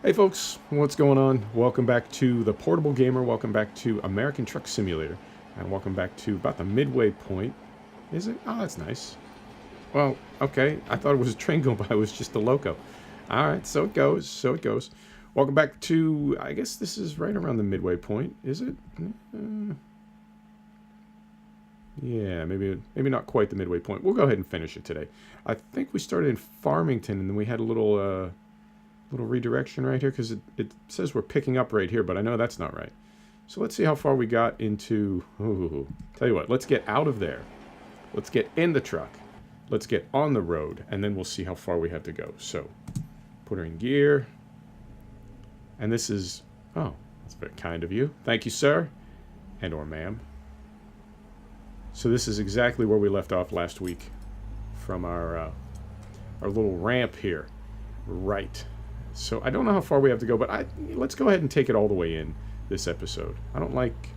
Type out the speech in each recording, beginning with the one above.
Hey folks, what's going on? Welcome back to The Portable Gamer, welcome back to American Truck Simulator, and welcome back to about the midway point. Is it? Oh, that's nice. Well, okay, I thought it was a train going by, it was just a loco. Alright, so it goes, so it goes. Welcome back to, I guess this is right around the midway point, is it? Yeah, maybe not quite the midway point. We'll go ahead and finish it today. I think we started in Farmington, and then we had a little redirection right here, because it says we're picking up right here, but I know that's not right. So let's see how far we got into... Ooh, tell you what, let's get out of there. Let's get in the truck. Let's get on the road, and then we'll see how far we have to go. So, put her in gear. And this is... Oh, that's very kind of you. Thank you, sir. And or ma'am. So this is exactly where we left off last week from our little ramp here. Right. So I don't know how far we have to go, but let's go ahead and take it all the way in this episode. I don't like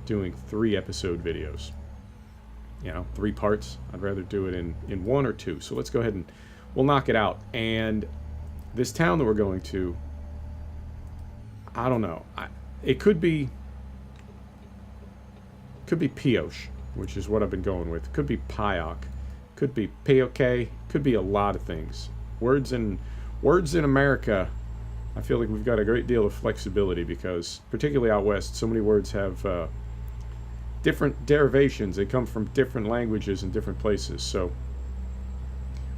doing 3-episode videos. You know, 3 parts. I'd rather do it in 1 or 2. So let's go ahead and we'll knock it out. And this town that we're going to, I don't know. It could be Pioche, which is what I've been going with. Could be Pioche. Could be Pioche. Could be a lot of things. Words in America, I feel like we've got a great deal of flexibility because, particularly out west, so many words have different derivations. They come from different languages in different places. So,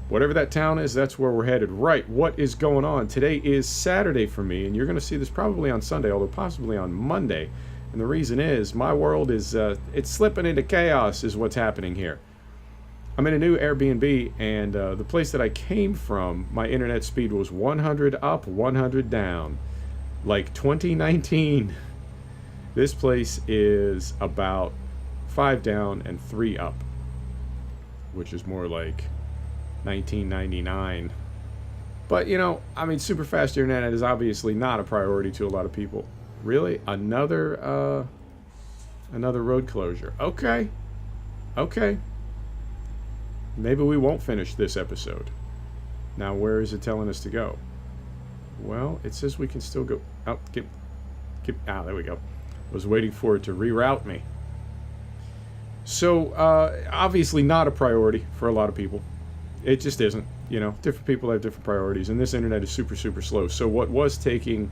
whatever that town is, that's where we're headed. Right, what is going on? Today is Saturday for me, and you're going to see this probably on Sunday, although possibly on Monday. And the reason is, my world is, it's slipping into chaos is what's happening here. I'm in a new Airbnb, and the place that I came from, my internet speed was 100 up, 100 down. Like 2019. This place is about 5 down and 3 up. Which is more like 1999. But, you know, I mean, super fast internet is obviously not a priority to a lot of people. Really? Another road closure. Okay. Okay. Maybe we won't finish this episode. Now, where is it telling us to go? Well, it says we can still go... Oh, there we go. I was waiting for it to reroute me. So, obviously not a priority for a lot of people. It just isn't. You know, different people have different priorities, and this internet is super, super slow. So what was taking,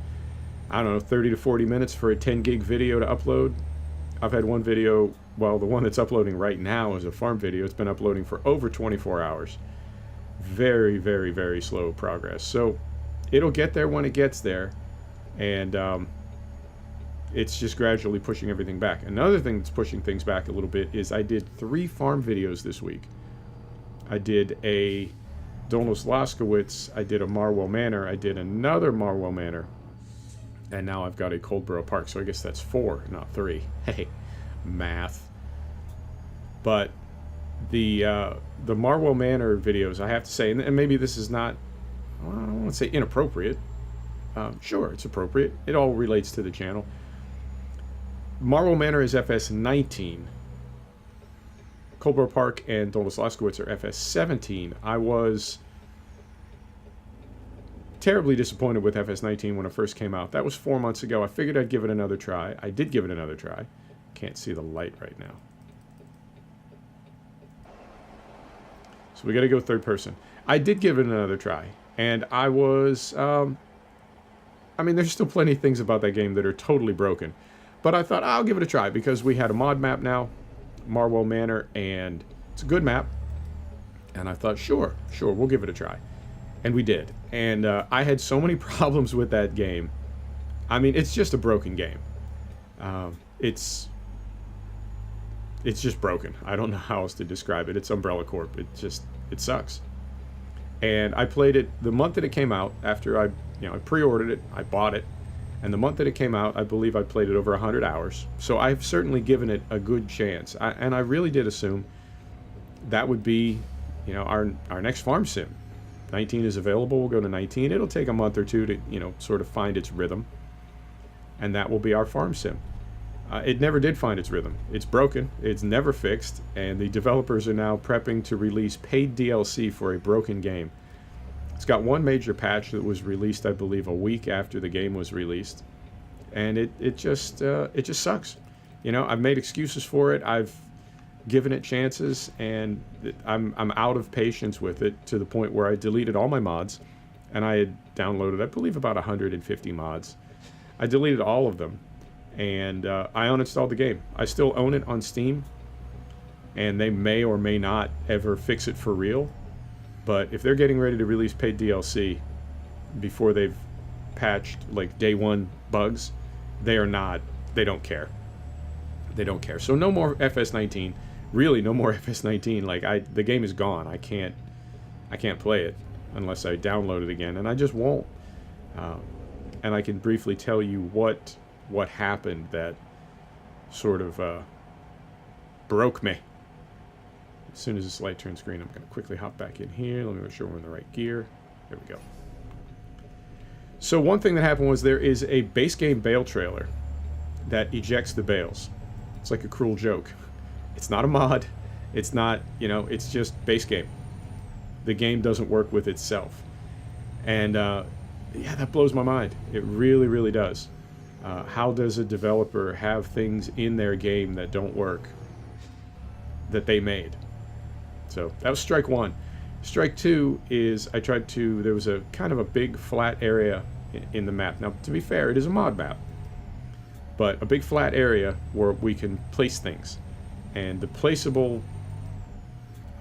I don't know, 30 to 40 minutes for a 10 gig video to upload, I've had one video... Well, the one that's uploading right now is a farm video. It's been uploading for over 24 hours. Very, very, very slow progress. So it'll get there when it gets there. And it's just gradually pushing everything back. Another thing that's pushing things back a little bit is I did 3 farm videos this week. I did a Dolnos Laskowitz. I did a Marwell Manor. I did another Marwell Manor. And now I've got a Coldborough Park. So I guess that's 4, not 3. Hey. Math. But the Marwell Manor videos, I have to say, and maybe this is not, well, I don't want to say inappropriate. Sure, it's appropriate. It all relates to the channel. Marwell Manor is FS19. Coldborough Park and Dolnos Laskowitz are FS17. I was terribly disappointed with FS19 when it first came out. That was 4 months ago. I figured I'd give it another try. I did give it another try. Can't see the light right now. So we got to go third person. I did give it another try. And I was... I mean, there's still plenty of things about that game that are totally broken. But I thought, I'll give it a try. Because we had a mod map now. Marwell Manor. And it's a good map. And I thought, sure, we'll give it a try. And we did. And I had so many problems with that game. I mean, it's just a broken game. It's just broken. I don't know how else to describe it. It's Umbrella Corp. It sucks. And I played it the month that it came out. After I pre-ordered it, I bought it, and the month that it came out, I believe I played it over 100 hours. So I've certainly given it a good chance. And I really did assume that would be, you know, our next farm sim. 19 is available. We'll go to 19. It'll take a month or 2 to, you know, sort of find its rhythm, and that will be our farm sim. It never did find its rhythm. It's broken. It's never fixed. And the developers are now prepping to release paid DLC for a broken game. It's got one major patch that was released, I believe, a week after the game was released, and it just sucks. You know, I've made excuses for it. I've given it chances, and I'm out of patience with it to the point where I deleted all my mods, and I had downloaded, I believe, about 150 mods. I deleted all of them, and I uninstalled the game. I still own it on Steam, and they may or may not ever fix it for real. But if they're getting ready to release paid DLC before they've patched like day one bugs, they don't care. They don't care. So no more FS19. Really, no more FS19. Like the game is gone. I can't play it unless I download it again, and I just won't. And I can briefly tell you what happened that sort of broke me. As soon as this light turns green, I'm going to quickly hop back in here. Let me make sure we're in the right gear. There we go. So one thing that happened was there is a base game bale trailer that ejects the bales. It's like a cruel joke. It's not a mod. It's not, you know, it's just base game. The game doesn't work with itself. And yeah, that blows my mind. It really, really does. How does a developer have things in their game that don't work that they made? So that was strike one. Strike two is there was a kind of a big flat area in the map. Now, to be fair, it is a mod map, but a big flat area where we can place things. And the placeable,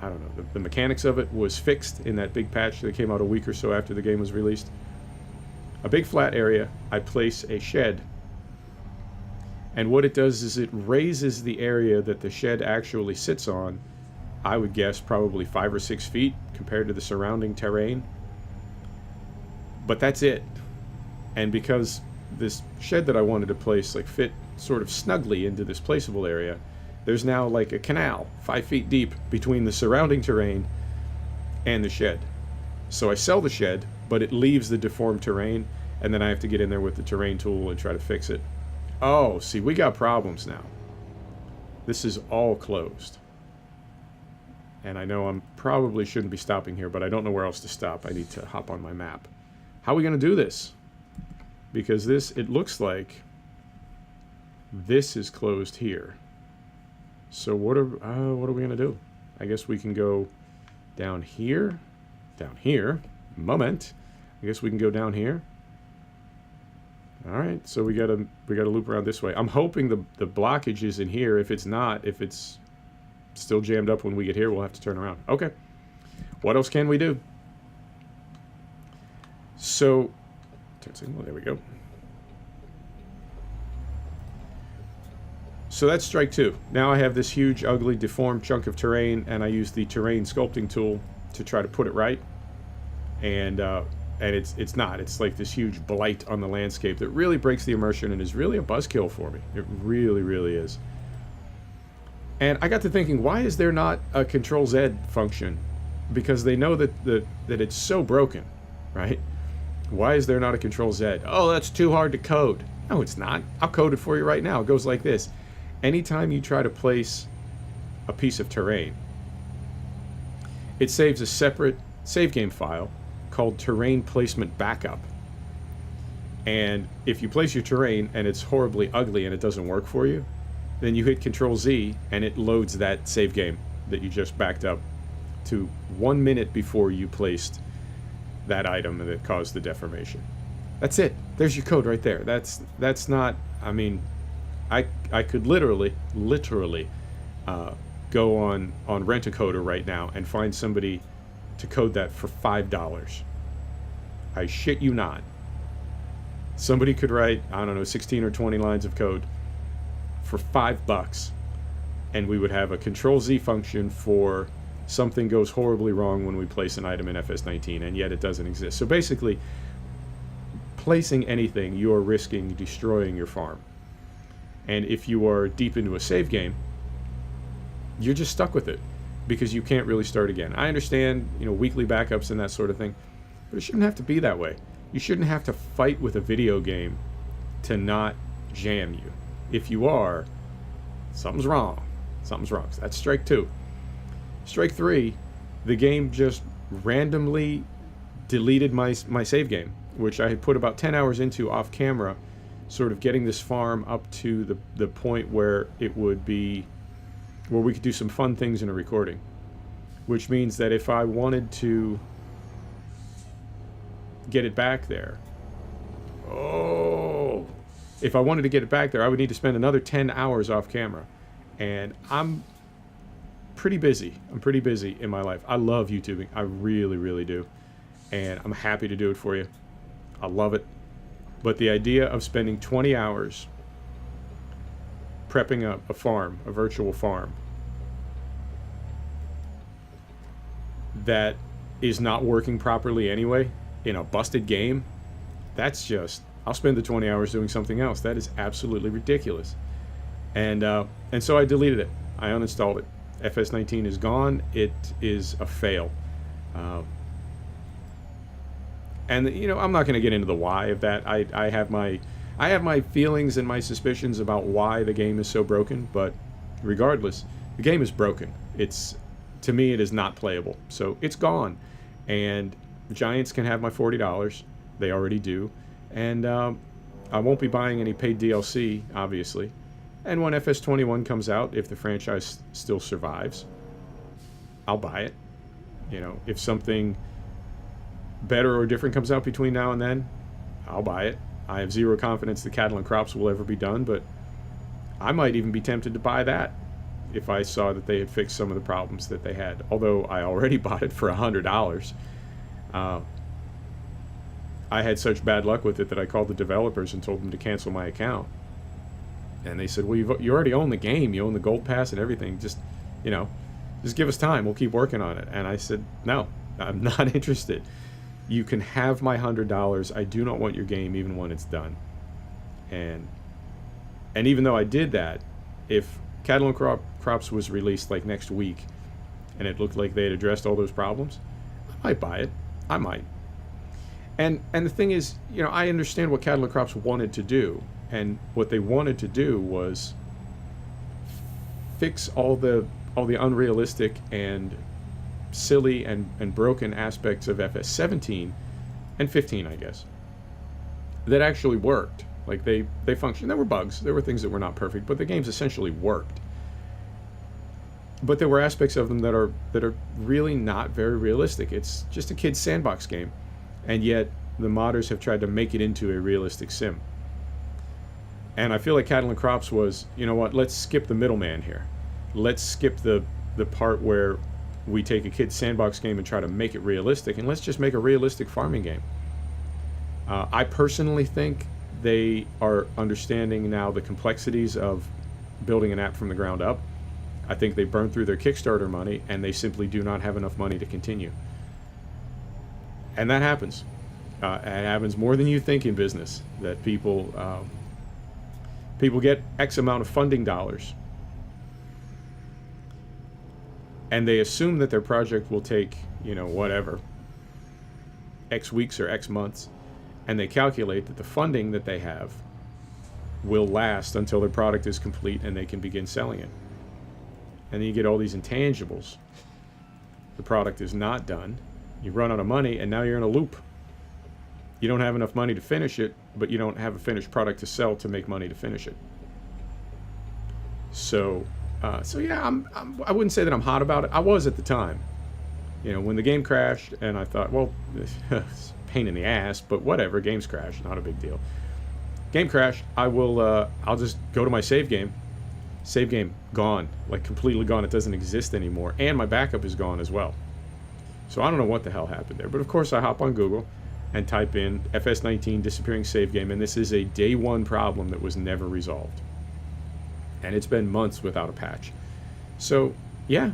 I don't know, the mechanics of it was fixed in that big patch that came out a week or so after the game was released. A big flat area, I place a shed, and what it does is it raises the area that the shed actually sits on, I would guess probably 5 or 6 feet compared to the surrounding terrain. But that's it. And because this shed that I wanted to place like fit sort of snugly into this placeable area, there's now like a canal 5 feet deep between the surrounding terrain and the shed. So I sell the shed, but it leaves the deformed terrain, and then I have to get in there with the terrain tool and try to fix it. Oh, see, we got problems now. This is all closed. And I know I probably shouldn't be stopping here, but I don't know where else to stop. I need to hop on my map. How are we going to do this? Because it looks like this is closed here. So what are we going to do? I guess we can go down here. Down here. Moment. I guess we can go down here. All right, so we gotta loop around this way. I'm hoping the blockage is in here. If it's not, if it's still jammed up when we get here, we'll have to turn around. Okay. What else can we do? So, turn signal, there we go. So that's strike two. Now I have this huge, ugly, deformed chunk of terrain, and I use the terrain sculpting tool to try to put it right. And it's not. It's like this huge blight on the landscape that really breaks the immersion and is really a buzzkill for me. It really, really is. And I got to thinking, why is there not a Control-Z function? Because they know that it's so broken, right? Why is there not a Control-Z? Oh, that's too hard to code. No, it's not. I'll code it for you right now. It goes like this. Anytime you try to place a piece of terrain, it saves a separate save game file called terrain placement backup. And if you place your terrain and it's horribly ugly and it doesn't work for you, then you hit Control-Z and it loads that save game that you just backed up to 1 minute before you placed that item that caused the deformation. That's it. There's your code right there. That's not, I mean, I could literally go on Rent-A-Coder right now and find somebody to code that for $5. I shit you not. Somebody could write, I don't know, 16 or 20 lines of code for $5, and we would have a Control-Z function for something goes horribly wrong when we place an item in FS19, and yet it doesn't exist. So basically, placing anything, you are risking destroying your farm. And if you are deep into a save game, you're just stuck with it because you can't really start again. I understand, you know, weekly backups and that sort of thing, but it shouldn't have to be that way. You shouldn't have to fight with a video game to not jam you. If you are, something's wrong. Something's wrong. So that's strike two. Strike three, the game just randomly deleted my save game, which I had put about 10 hours into off camera, sort of getting this farm up to the point where it would be, where we could do some fun things in a recording. Which means that if I wanted to get it back there, if I wanted to get it back there, I would need to spend another 10 hours off camera. And I'm pretty busy. I'm pretty busy in my life. I love YouTubing. I really, really do. And I'm happy to do it for you. I love it. But the idea of spending 20 hours prepping a farm, a virtual farm, that is not working properly anyway, in a busted game, that's just, I'll spend the 20 hours doing something else. That is absolutely ridiculous. And so I deleted it. I uninstalled it. FS19 is gone. It is a fail. And you know, I'm not going to get into the why of that. I have my feelings and my suspicions about why the game is so broken, but regardless, the game is broken. To me, it is not playable. So it's gone. And Giants can have my $40. They already do. And I won't be buying any paid DLC, obviously. And when FS21 comes out, if the franchise still survives, I'll buy it. You know, if something better or different comes out between now and then, I'll buy it. I have zero confidence the cattle and crops will ever be done, but I might even be tempted to buy that if I saw that they had fixed some of the problems that they had. Although I already bought it for $100. I had such bad luck with it that I called the developers and told them to cancel my account. And they said, well, you already own the game. You own the gold pass and everything. Just give us time. We'll keep working on it. And I said, no, I'm not interested. You can have my $100. I do not want your game even when it's done. And even though I did that, if Cattle and Crops was released like next week and it looked like they had addressed all those problems, I might buy it. I might. And the thing is, you know, I understand what Cattle and Crops wanted to do. And what they wanted to do was fix all the unrealistic and silly and broken aspects of FS17 and 15, I guess, that actually worked. Like they functioned. There were bugs. There were things that were not perfect, but the games essentially worked. But there were aspects of them that are really not very realistic. It's just a kid's sandbox game, and yet the modders have tried to make it into a realistic sim. And I feel like Cattle and Crops was, you know what, let's skip the middleman here. Let's skip the part where we take a kid's sandbox game and try to make it realistic, and let's just make a realistic farming game. I personally think they are understanding now the complexities of building an app from the ground up. I think they burned through their Kickstarter money, and they simply do not have enough money to continue. And that happens. It happens more than you think in business, that people get X amount of funding dollars, and they assume that their project will take, whatever, X weeks or X months, and they calculate that the funding that they have will last until their product is complete and they can begin selling it. And then you get all these intangibles. The product is not done. You run out of money, and now you're in a loop. You don't have enough money to finish it, but you don't have a finished product to sell to make money to finish it. So yeah, I wouldn't say that I'm hot about it. I was at the time. When the game crashed, and I thought, well, it's a pain in the ass, but whatever, games crash, not a big deal. Game crashed, I'll just go to my save game. Save game, gone. Like, completely gone. It doesn't exist anymore. And my backup is gone as well. So I don't know what the hell happened there. But of course, I hop on Google and type in FS19 disappearing save game, and this is a day one problem that was never resolved. And it's been months without a patch. So, yeah,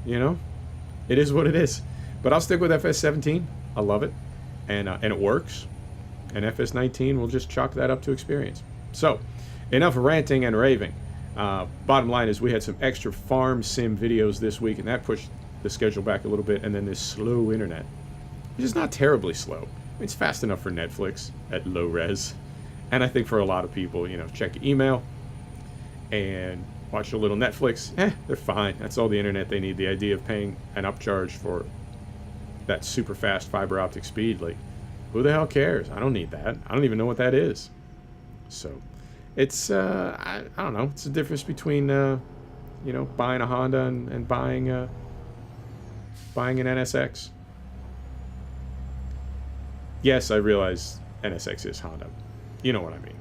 it is what it is. But I'll stick with FS17. I love it. And it works. And FS19 will just chalk that up to experience. So, enough ranting and raving. Bottom line is we had some extra farm sim videos this week, and that pushed the schedule back a little bit. And then this slow internet, which is not terribly slow. It's fast enough for Netflix at low res. And I think for a lot of people, check your email and watch a little Netflix. They're fine. That's all the internet they need. The idea of paying an upcharge for that super fast fiber optic speed. Like, who the hell cares? I don't need that. I don't even know what that is. So it's I don't know. It's the difference between buying a Honda and buying an NSX. Yes, I realize NSX is Honda. You know what I mean.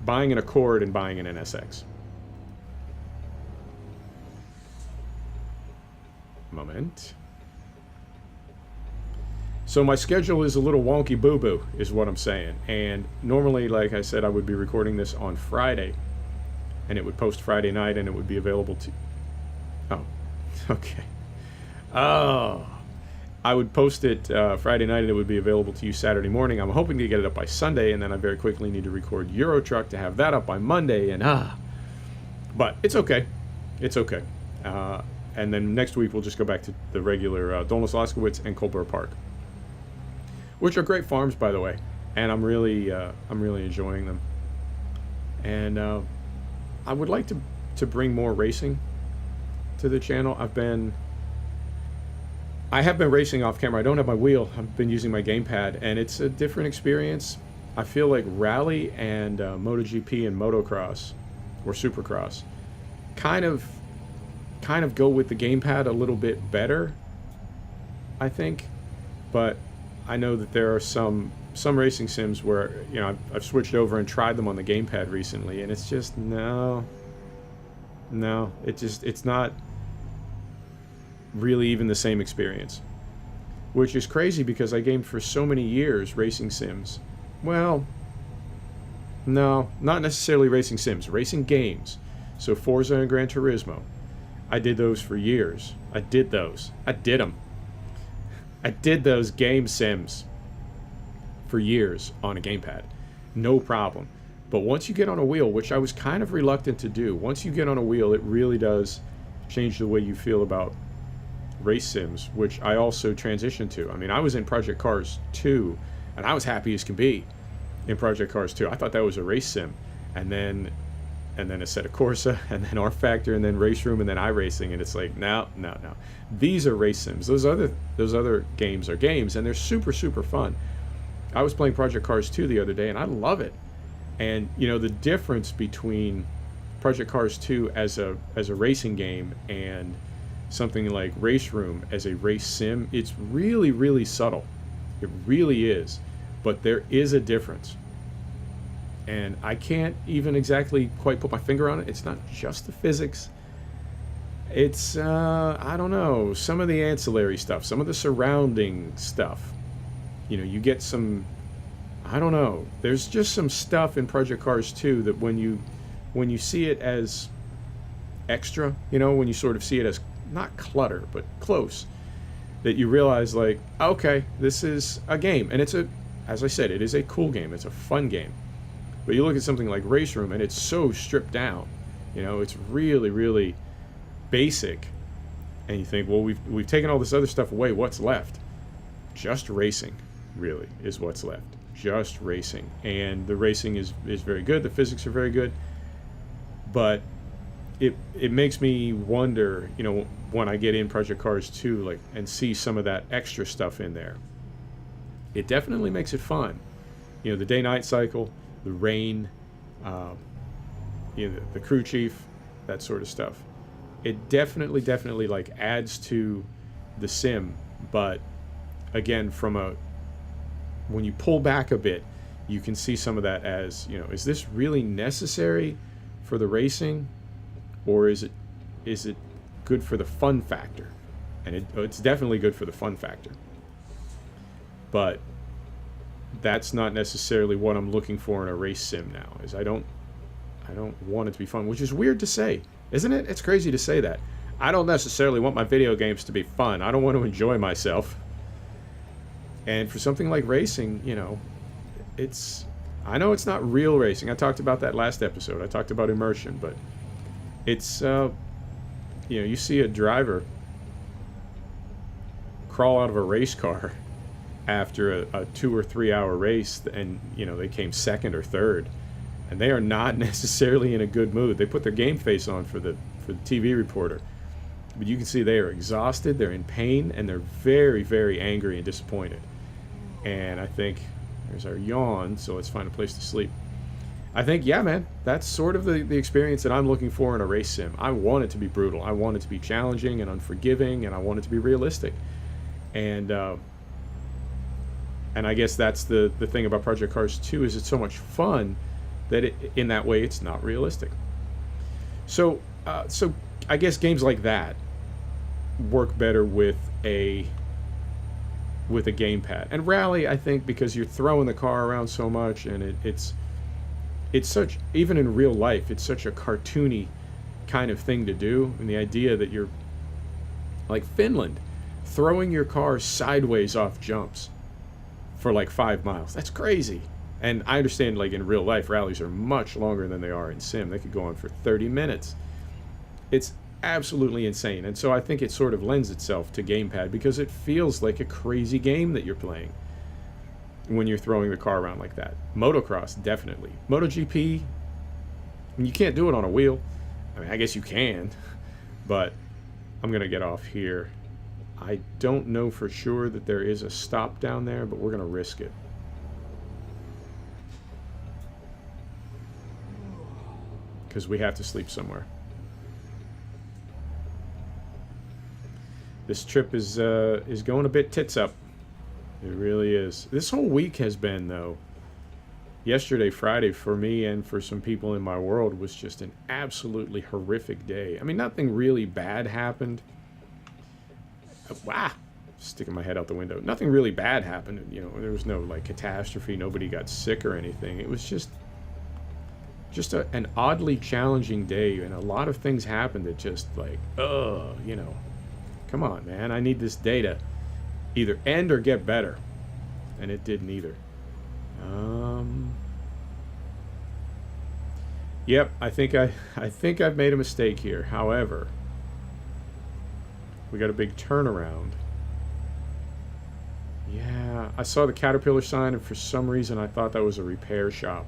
Buying an Accord and buying an NSX. Moment. So my schedule is a little wonky boo-boo, is what I'm saying. And normally, like I said, I would be recording this on Friday. And it would post Friday night, and it would be available to... Oh, okay. Oh, I would post it Friday night, and it would be available to you Saturday morning. I'm hoping to get it up by Sunday, and then I very quickly need to record Euro Truck to have that up by Monday, and but it's okay. It's okay. And then next week, we'll just go back to the regular Dolnos Laskowitz and Colbert Park, which are great farms, by the way, and I'm really enjoying them. And I would like to bring more racing to the channel. I have been racing off camera. I don't have my wheel. I've been using my gamepad, and it's a different experience. I feel like rally and MotoGP and motocross or supercross kind of go with the gamepad a little bit better, I think. But I know that there are some racing sims where I've switched over and tried them on the gamepad recently, and it's just no, it's not really even the same experience, which is crazy because I gamed for so many years racing sims. Well, no, not necessarily racing sims, racing games. So Forza and Gran Turismo, I did those for years. I did them. I did those game sims for years on a gamepad, no problem. But once you get on a wheel, which I was kind of reluctant to do, once you get on a wheel, it really does change the way you feel about race sims, which I also transitioned to. I mean, I was in Project Cars 2, and I was happy as can be in Project Cars 2. I thought that was a race sim, and then Assetto Corsa, and then R Factor, and then Race Room, and then iRacing, and it's like, no. These are race sims. Those other games are games, and they're super, super fun. I was playing Project Cars 2 the other day, and I love it. And the difference between Project Cars 2 as a racing game and something like Race Room as a race sim, it's really, really subtle. It really is. But there is a difference. And I can't even exactly quite put my finger on it. It's not just the physics. It's, I don't know, some of the ancillary stuff, some of the surrounding stuff. You get some, I don't know, there's just some stuff in Project Cars 2 that when you see it as extra, when you sort of see it as not clutter, but close, that you realize, like, okay, this is a game. And as I said, it is a cool game. It's a fun game. But you look at something like Race Room, and it's so stripped down. It's really, really basic. And you think, well, we've taken all this other stuff away. What's left? Just racing, really, is what's left. Just racing. And the racing is very good. The physics are very good. But it makes me wonder, when I get in Project Cars 2, like, and see some of that extra stuff in there. It definitely makes it fun. The day-night cycle, the rain, the crew chief, that sort of stuff. It definitely like adds to the sim, but again, when you pull back a bit, you can see some of that as, is this really necessary for the racing, or is it good for the fun factor? And it's definitely good for the fun factor. But that's not necessarily what I'm looking for in a race sim now. Is I don't want it to be fun, which is weird to say, isn't it? It's crazy to say that. I don't necessarily want my video games to be fun. I don't want to enjoy myself. And for something like racing, I know it's not real racing. I talked about that last episode. I talked about immersion, but it's you see a driver crawl out of a race car after a 2 or 3 hour race, and they came second or third, and they are not necessarily in a good mood. They put their game face on for the TV reporter, But you can see they are exhausted, they're in pain, and they're very, very angry and disappointed. And I think, there's our yawn, so let's find a place to sleep. I think, yeah, man, that's sort of the experience that I'm looking for in a race sim. I want it to be brutal. I want it to be challenging and unforgiving, and I want it to be realistic. And I guess that's the thing about Project Cars 2 is it's so much fun that in that way it's not realistic. So I guess games like that work better with a gamepad. And Rally, I think, because you're throwing the car around so much, and it's such, even in real life, it's such a cartoony kind of thing to do. And the idea that you're like Finland, throwing your car sideways off jumps for like 5 miles. That's crazy. And I understand, like, in real life, rallies are much longer than they are in sim. They could go on for 30 minutes. It's absolutely insane. And so I think it sort of lends itself to gamepad because it feels like a crazy game that you're playing when you're throwing the car around like that. Motocross, definitely. MotoGP, you can't do it on a wheel. I mean, I guess you can, but I'm going to get off here. I don't know for sure that there is a stop down there, but we're going to risk it. Because we have to sleep somewhere. This trip is going a bit tits up. It really is. This whole week has been, though. Yesterday, Friday, for me and for some people in my world was just an absolutely horrific day. I mean, nothing really bad happened. Wow. Sticking my head out the window. Nothing really bad happened. You know, there was no, like, catastrophe. Nobody got sick or anything. It was just an oddly challenging day, and a lot of things happened that just, like, you know, come on, man. I need this day to either end or get better. And it did neither. Yep, I think I've made a mistake here. However, we got a big turnaround. Yeah, I saw the Caterpillar sign, and for some reason I thought that was a repair shop.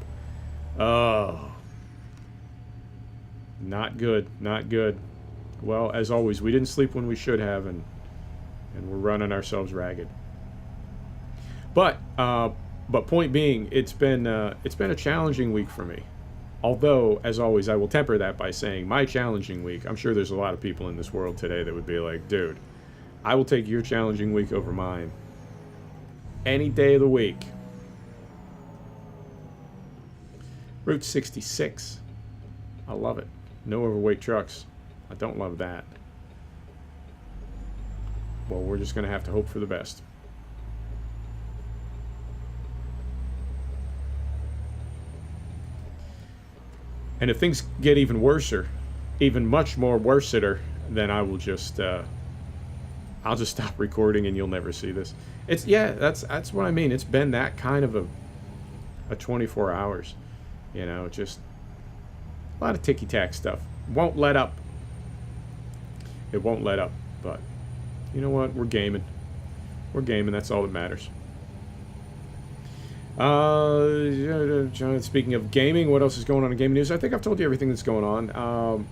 Oh. Not good, not good. Well, as always, we didn't sleep when we should have, and we're running ourselves ragged. But point being, it's been a challenging week for me. Although, as always, I will temper that by saying my challenging week. I'm sure there's a lot of people in this world today that would be like, dude, I will take your challenging week over mine any day of the week. Route 66. I love it. No overweight trucks. I don't love that. Well, we're just going to have to hope for the best. And if things get even worser, even much more worser, then I will just I'll just stop recording and you'll never see this. It's, yeah, that's what I mean. It's been that kind of a 24 hours. You know, just a lot of ticky-tack stuff. Won't let up. It won't let up. But you know what? We're gaming. We're gaming. That's all that matters. Speaking of gaming, what else is going on in gaming news? I think I've told you everything that's going on.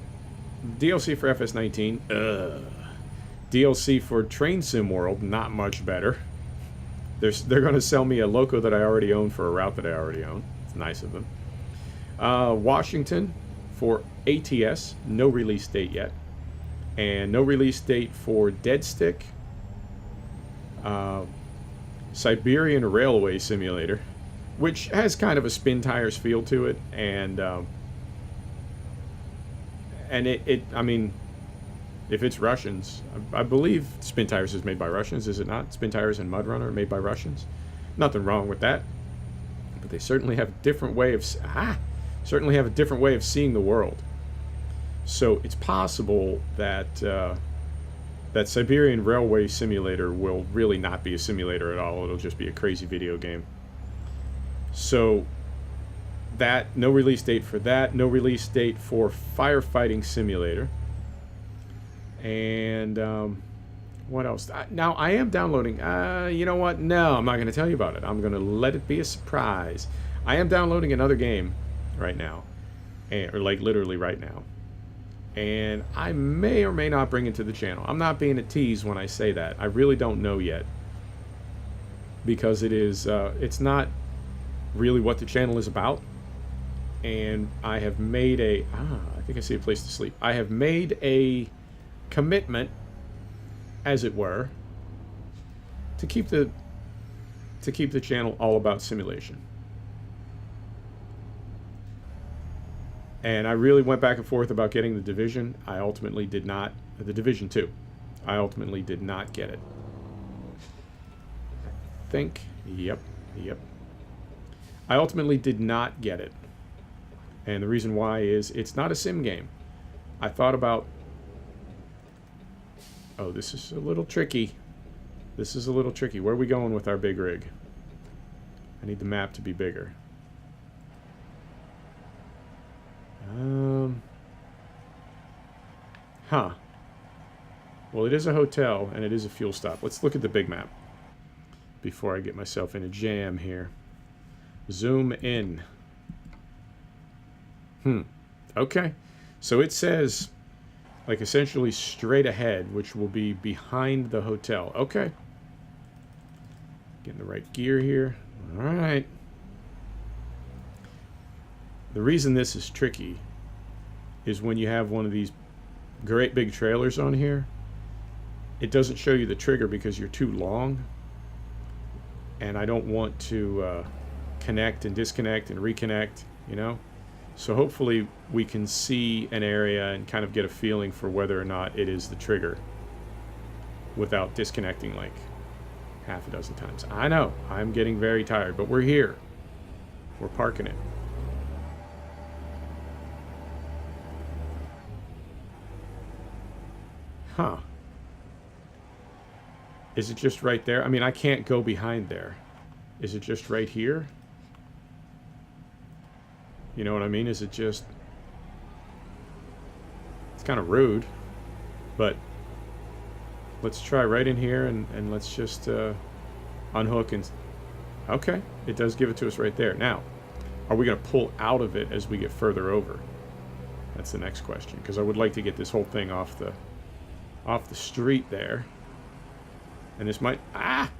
DLC for FS19. DLC for Train Sim World. Not much better. They're going to sell me a loco that I already own for a route that I already own. It's nice of them. Washington for ATS. No release date yet. And no release date for Dead Stick. Siberian Railway Simulator, which has kind of a spin tires feel to it, and I mean, if it's Russians, I believe Spin Tires is made by Russians, is it not? Spin Tires and Mud Runner are made by Russians. Nothing wrong with that, but they certainly have a different way of seeing the world. So it's possible that that Siberian Railway Simulator will really not be a simulator at all. It'll just be a crazy video game. So that, no release date for that. No release date for Firefighting Simulator. And what else? Now, I am downloading. You know what? No, I'm not going to tell you about it. I'm going to let it be a surprise. I am downloading another game right now. Or like literally right now. And I may or may not bring it to the channel. I'm not being a tease when I say that. I really don't know yet. Because it's not really what the channel is about. And I have made I think I see a place to sleep. I have made a commitment, as it were, to keep the channel all about simulation. And I really went back and forth about getting the Division. I ultimately did not. The Division 2. I ultimately did not get it. I think. Yep. I ultimately did not get it. And the reason why is it's not a sim game. I thought about... Oh, this is a little tricky. This is a little tricky. Where are we going with our big rig? I need the map to be bigger. Well, it is a hotel, and it is a fuel stop. Let's look at the big map before I get myself in a jam here. Zoom in. Okay. So it says, like, essentially straight ahead, which will be behind the hotel. Okay. Getting the right gear here. All right. The reason this is tricky is when you have one of these great big trailers on here, it doesn't show you the trigger because you're too long. And I don't want to connect and disconnect and reconnect, you know? So hopefully we can see an area and kind of get a feeling for whether or not it is the trigger without disconnecting like half a dozen times. I know, I'm getting very tired, but we're here. We're parking it. Huh. Is it just right there? I mean, I can't go behind there. Is it just right here? You know what I mean? Is it just... It's kind of rude, but let's try right in here and let's just unhook and... Okay, it does give it to us right there. Now, are we going to pull out of it as we get further over? That's the next question, because I would like to get this whole thing off the street there. And this might... Ah!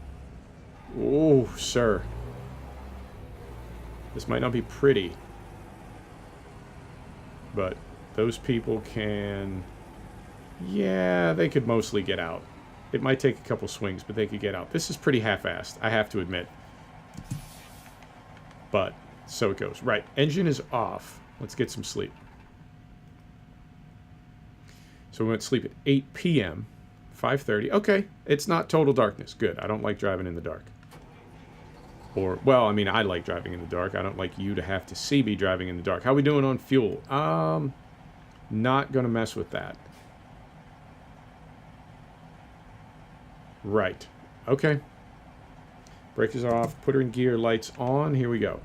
Oh, sir. This might not be pretty. But those people can... Yeah, they could mostly get out. It might take a couple swings, but they could get out. This is pretty half-assed, I have to admit. But, so it goes. Right, engine is off. Let's get some sleep. So we went to sleep at 8 p.m. 5:30. Okay, it's not total darkness. Good. I don't like driving in the dark. Or, well, I mean, I like driving in the dark. I don't like you to have to see me driving in the dark. How we doing on fuel? Not gonna mess with that. Right. Okay. Brake is off. Put her in gear. Lights on. Here we go.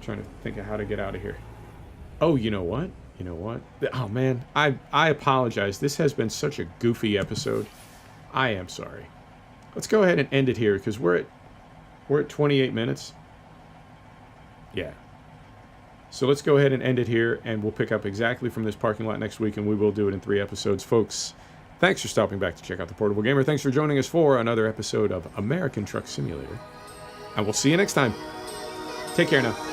Trying to think of how to get out of here. Oh, you know what? You know what? Oh, man. I apologize. This has been such a goofy episode. I am sorry. Let's go ahead and end it here because we're at 28 minutes. Yeah. So let's go ahead and end it here, and we'll pick up exactly from this parking lot next week, and we will do it in 3 episodes. Folks, thanks for stopping back to check out The Portable Gamer. Thanks for joining us for another episode of American Truck Simulator. And we'll see you next time. Take care now.